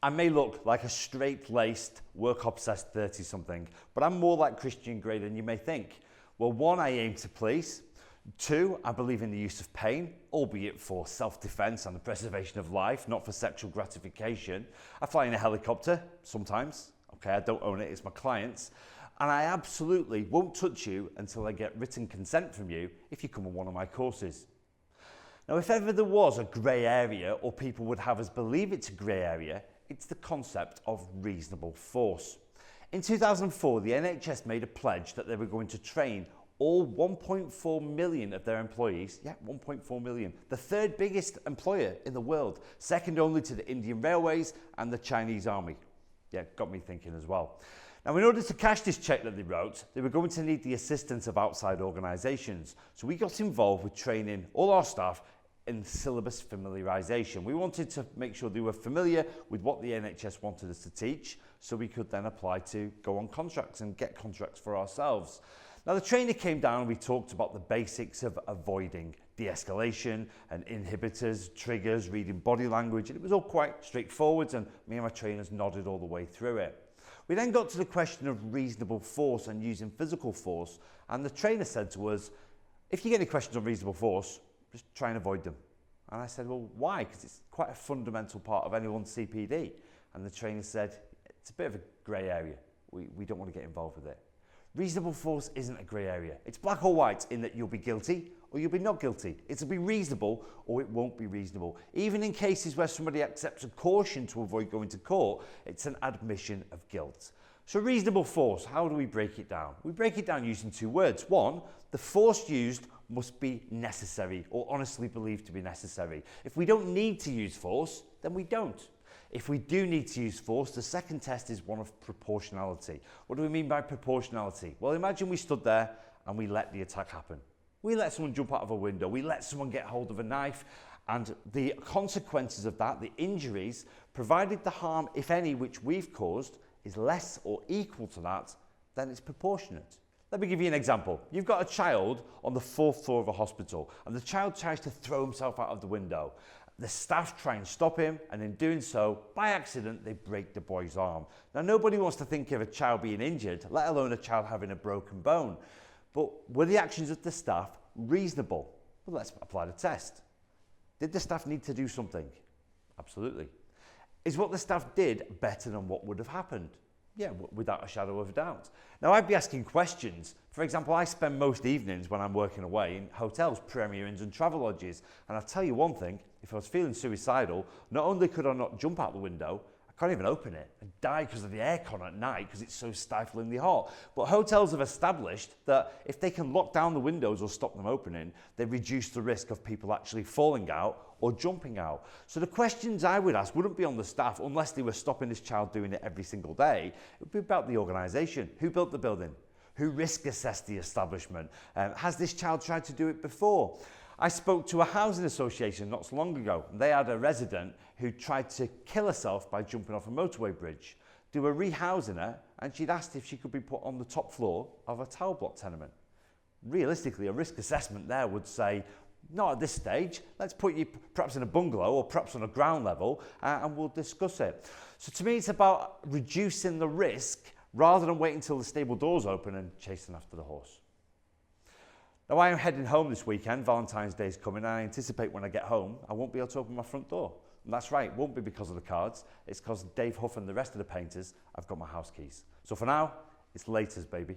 I may look like a straight-laced, work-obsessed 30-something, but I'm more like Christian Grey than you may think. Well, one, I aim to please. Two, I believe in the use of pain, albeit for self-defense and the preservation of life, not for sexual gratification. I fly in a helicopter, sometimes. Okay, I don't own it, it's my client's. And I absolutely won't touch you until I get written consent from you if you come on one of my courses. Now, if ever there was a grey area, or people would have us believe it's a grey area, it's the concept of reasonable force. In 2004, the NHS made a pledge that they were going to train all 1.4 million of their employees, 1.4 million, the third biggest employer in the world, second only to the Indian Railways and the Chinese Army. Yeah, got me thinking as well. Now, in order to cash this cheque that they wrote, they were going to need the assistance of outside organisations. So we got involved with training all our staff in syllabus familiarisation. We wanted to make sure they were familiar with what the NHS wanted us to teach, so we could then apply to go on contracts and get contracts for ourselves. Now, the trainer came down and we talked about the basics of avoiding de-escalation and inhibitors, triggers, reading body language, and it was all quite straightforward, and me and my trainers nodded all the way through it. We then got to the question of reasonable force and using physical force, and the trainer said to us, if you get any questions on reasonable force, just try and avoid them. And I said, well, why? Because it's quite a fundamental part of anyone's CPD. And the trainer said, it's a bit of a grey area. We don't want to get involved with it. Reasonable force isn't a grey area. It's black or white in that you'll be guilty or you'll be not guilty. It'll be reasonable or it won't be reasonable. Even in cases where somebody accepts a caution to avoid going to court, it's an admission of guilt. So reasonable force, how do we break it down? We break it down using two words. One, the force used must be necessary or honestly believed to be necessary. If we don't need to use force, then we don't. If we do need to use force, the second test is one of proportionality. What do we mean by proportionality? Well, imagine we stood there and we let the attack happen. We let someone jump out of a window, we let someone get hold of a knife, and the consequences of that, the injuries, provided the harm, if any, which we've caused, is less or equal to that, then it's proportionate. Let me give you an example. You've got a child on the 4th floor of a hospital, and the child tries to throw himself out of the window. The staff try and stop him, and in doing so, by accident, they break the boy's arm. Now, nobody wants to think of a child being injured, let alone a child having a broken bone. But were the actions of the staff reasonable? Well, let's apply the test. Did the staff need to do something? Absolutely. Is what the staff did better than what would have happened? Yeah, without a shadow of a doubt. Now, I'd be asking questions. For example, I spend most evenings when I'm working away in hotels, Premier Inns and Travelodges. And I'll tell you one thing, if I was feeling suicidal, not only could I not jump out the window, I can't even open it. I die because of the aircon at night because it's so stiflingly hot. But hotels have established that if they can lock down the windows or stop them opening, they reduce the risk of people actually falling out or jumping out. So the questions I would ask wouldn't be on the staff unless they were stopping this child doing it every single day. It would be about the organisation. Who built the building? Who risk assessed the establishment? Has this child tried to do it before? I spoke to a housing association not so long ago. They had a resident who tried to kill herself by jumping off a motorway bridge. They were rehousing her, and she'd asked if she could be put on the top floor of a tower block tenement. Realistically, a risk assessment there would say, not at this stage, let's put you perhaps in a bungalow or perhaps on a ground level and we'll discuss it. So to me, it's about reducing the risk rather than waiting until the stable doors open and chasing after the horse. Now, I am heading home this weekend. Valentine's Day is coming, and I anticipate when I get home, I won't be able to open my front door. And that's right, it won't be because of the cards. It's because Dave Huff and the rest of the painters have got my house keys. So for now, it's laters, baby.